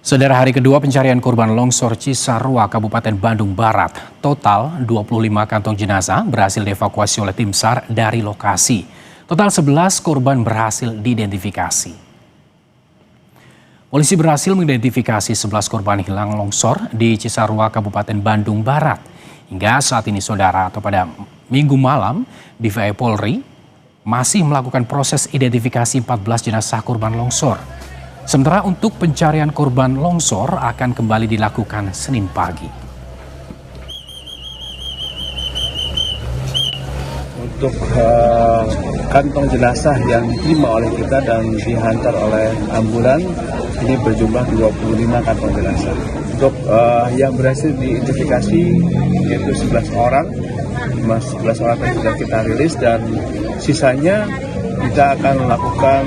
Saudara, hari kedua pencarian korban longsor Cisarua, Kabupaten Bandung Barat. Total 25 kantong jenazah berhasil dievakuasi oleh tim SAR dari lokasi. Total 11 korban berhasil diidentifikasi. Polisi berhasil mengidentifikasi 11 korban hilang longsor di Cisarua, Kabupaten Bandung Barat. Hingga saat ini, saudara, atau pada Minggu malam, DVI Polri masih melakukan proses identifikasi 14 jenazah korban longsor. Sementara untuk pencarian korban longsor akan kembali dilakukan Senin pagi. Untuk kantong jenazah yang diterima oleh kita dan dihantar oleh ambulan, ini berjumlah 25 kantong jenazah. Untuk yang berhasil diidentifikasi yaitu 11 orang, 11 orang yang sudah kita rilis, dan sisanya kita akan melakukan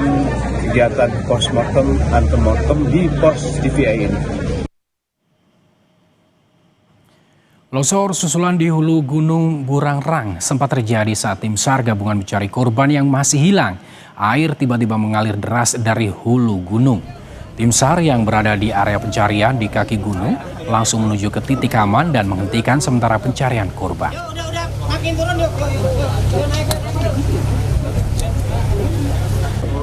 kegiatan postmortem, antemortem di pos DVI ini. Longsor susulan di hulu Gunung Burangrang sempat terjadi saat tim SAR gabungan mencari korban yang masih hilang. Air tiba-tiba mengalir deras dari hulu gunung. Tim SAR yang berada di area pencarian di kaki gunung langsung menuju ke titik aman dan menghentikan sementara pencarian korban.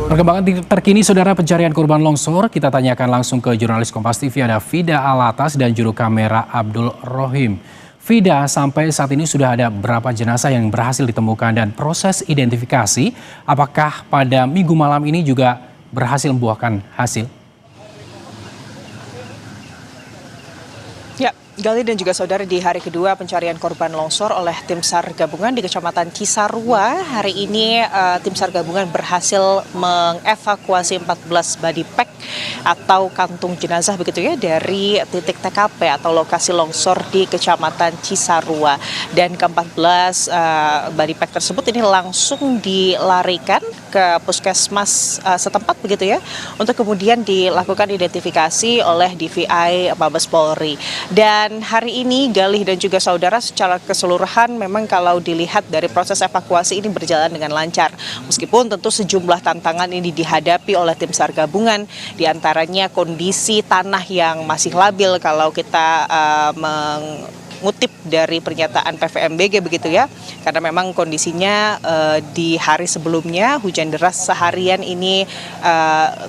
Perkembangan terkini, saudara, pencarian korban longsor, kita tanyakan langsung ke jurnalis Kompas TV, ada Fida Alatas dan juru kamera Abdul Rohim. Fida, sampai saat ini sudah ada berapa jenazah yang berhasil ditemukan dan proses identifikasi, apakah pada Minggu malam ini juga berhasil membuahkan hasil? Ya, Gali dan juga saudara, di hari kedua pencarian korban longsor oleh tim SAR gabungan di Kecamatan Cisarua, hari ini tim SAR gabungan berhasil mengevakuasi 14 body pack atau kantung jenazah begitu ya dari titik TKP atau lokasi longsor di Kecamatan Cisarua. Dan ke-14 body pack tersebut ini langsung dilarikan ke puskesmas setempat begitu ya, untuk kemudian dilakukan identifikasi oleh DVI Mabes Polri. Dan hari ini Galih dan juga saudara, secara keseluruhan memang kalau dilihat dari proses evakuasi ini berjalan dengan lancar. Meskipun tentu sejumlah tantangan ini dihadapi oleh tim SAR gabungan, diantaranya kondisi tanah yang masih labil kalau kita mengutip dari pernyataan PVMBG begitu ya, karena memang kondisinya di hari sebelumnya hujan deras seharian ini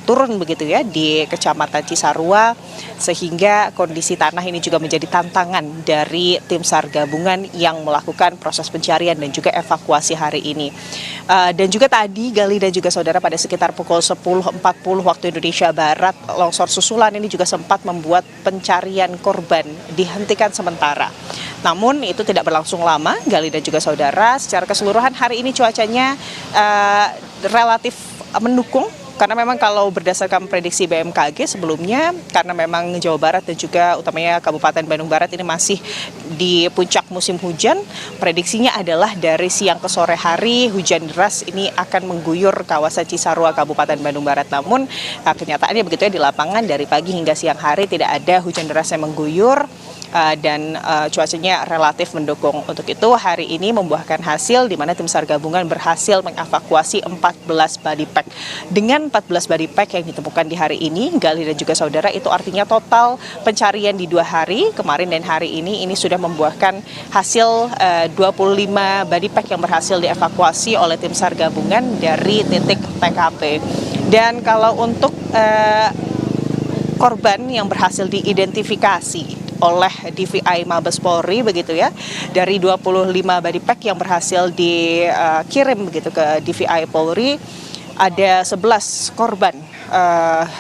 turun begitu ya di Kecamatan Cisarua, sehingga kondisi tanah ini juga menjadi tantangan dari tim SAR gabungan yang melakukan proses pencarian dan juga evakuasi hari ini. Dan juga tadi Gali dan juga saudara, pada sekitar pukul 10.40 waktu Indonesia Barat, longsor susulan ini juga sempat membuat pencarian korban dihentikan sementara. Namun itu tidak berlangsung lama, Gali dan juga saudara. Secara keseluruhan hari ini cuacanya relatif mendukung, karena memang kalau berdasarkan prediksi BMKG sebelumnya, karena memang Jawa Barat dan juga utamanya Kabupaten Bandung Barat ini masih di puncak musim hujan, prediksinya adalah dari siang ke sore hari hujan deras ini akan mengguyur kawasan Cisarua, Kabupaten Bandung Barat. Namun kenyataannya begitu ya, di lapangan dari pagi hingga siang hari tidak ada hujan deras yang mengguyur. Dan cuacanya relatif mendukung. Untuk itu hari ini membuahkan hasil di mana tim SAR gabungan berhasil mengevakuasi 14 body pack. Dengan 14 body pack yang ditemukan di hari ini, Gali dan juga saudara, itu artinya total pencarian di 2 hari kemarin dan hari ini sudah membuahkan hasil 25 body pack yang berhasil dievakuasi oleh tim SAR gabungan dari titik TKP. Dan kalau untuk korban yang berhasil diidentifikasi oleh DVI Mabes Polri begitu ya, dari 25 body pack yang berhasil dikirim begitu ke DVI Polri, ada 11 korban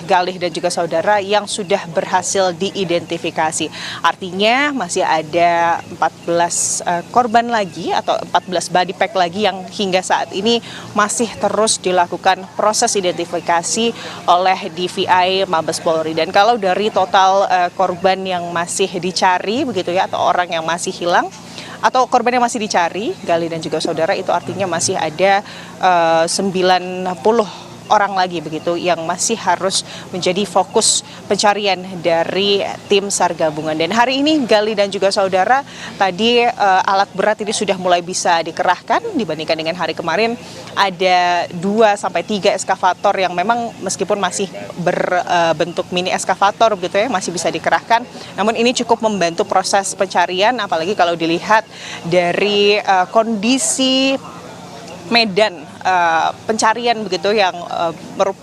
Galih dan juga saudara yang sudah berhasil diidentifikasi. Artinya masih ada 14 korban lagi atau 14 body pack lagi yang hingga saat ini masih terus dilakukan proses identifikasi oleh DVI Mabes Polri. Dan kalau dari total korban yang masih dicari begitu ya, atau orang yang masih hilang atau korban yang masih dicari, Gali dan juga saudara, itu artinya masih ada 90 orang lagi begitu yang masih harus menjadi fokus pencarian dari tim SAR gabungan. Dan hari ini Gali dan juga saudara, tadi alat berat ini sudah mulai bisa dikerahkan dibandingkan dengan hari kemarin. Ada 2 sampai 3 eskavator yang memang meskipun masih berbentuk mini eskavator begitu ya, masih bisa dikerahkan. Namun ini cukup membantu proses pencarian, apalagi kalau dilihat dari kondisi medan pencarian begitu yang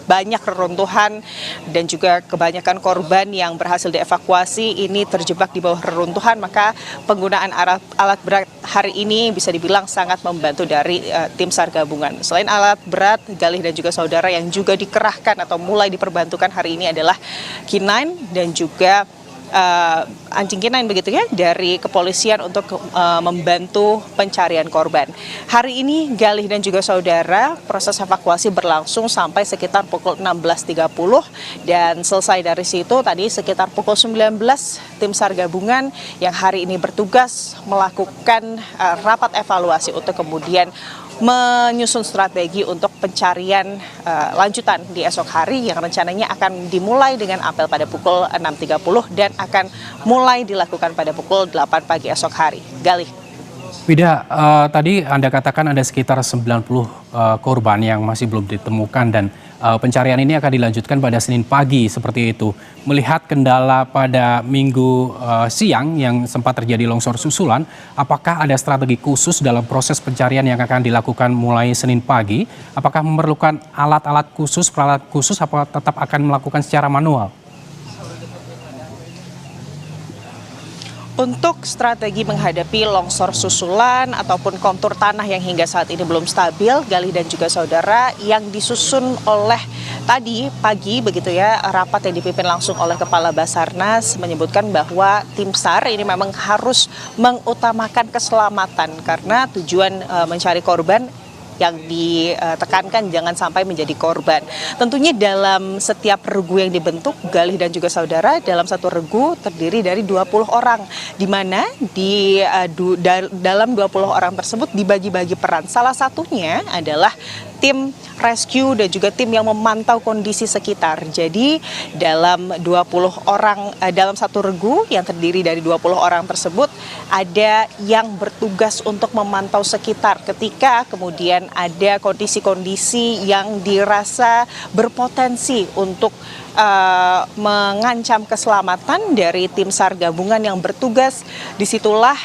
banyak reruntuhan dan juga kebanyakan korban yang berhasil dievakuasi ini terjebak di bawah reruntuhan, maka penggunaan alat berat hari ini bisa dibilang sangat membantu dari tim SAR gabungan. Selain alat berat, Galih dan juga saudara yang juga dikerahkan atau mulai diperbantukan hari ini adalah K9 dan juga anjing K9 begitu ya dari kepolisian untuk membantu pencarian korban. Hari ini Galih dan juga saudara, proses evakuasi berlangsung sampai sekitar pukul 16.30 dan selesai dari situ tadi sekitar pukul 19 tim SAR gabungan yang hari ini bertugas melakukan rapat evaluasi untuk kemudian menyusun strategi untuk pencarian lanjutan di esok hari yang rencananya akan dimulai dengan apel pada pukul 6.30 dan akan mulai dilakukan pada pukul 8 pagi esok hari. Galih. Wida, tadi Anda katakan ada sekitar 90 korban yang masih belum ditemukan dan pencarian ini akan dilanjutkan pada Senin pagi seperti itu. Melihat kendala pada Minggu siang yang sempat terjadi longsor susulan, apakah ada strategi khusus dalam proses pencarian yang akan dilakukan mulai Senin pagi? Apakah memerlukan alat-alat khusus, peralatan khusus, apa tetap akan melakukan secara manual? Untuk strategi menghadapi longsor susulan ataupun kontur tanah yang hingga saat ini belum stabil, Galih dan juga saudara, yang disusun oleh tadi pagi begitu ya, rapat yang dipimpin langsung oleh Kepala Basarnas menyebutkan bahwa tim SAR ini memang harus mengutamakan keselamatan karena tujuan mencari korban yang ditekankan jangan sampai menjadi korban. Tentunya dalam setiap regu yang dibentuk, Galih dan juga saudara, dalam satu regu terdiri dari 20 orang, di mana dalam 20 orang tersebut dibagi-bagi peran. Salah satunya adalah tim rescue dan juga tim yang memantau kondisi sekitar. Jadi dalam 20 orang dalam satu regu yang terdiri dari 20 orang tersebut ada yang bertugas untuk memantau sekitar ketika kemudian ada kondisi-kondisi yang dirasa berpotensi untuk mengancam keselamatan dari tim SAR gabungan yang bertugas. Disitulah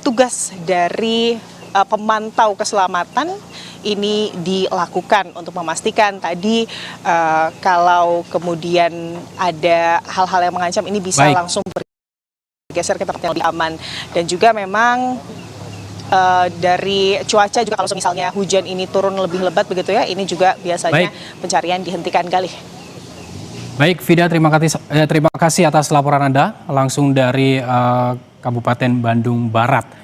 tugas dari pemantau keselamatan ini dilakukan untuk memastikan tadi kalau kemudian ada hal-hal yang mengancam ini bisa langsung bergeser ke tempat yang lebih aman. Dan juga memang dari cuaca juga kalau misalnya hujan ini turun lebih lebat begitu ya, ini juga biasanya pencarian dihentikan. Galih. Baik, Vida, terima kasih atas laporan Anda langsung dari Kabupaten Bandung Barat.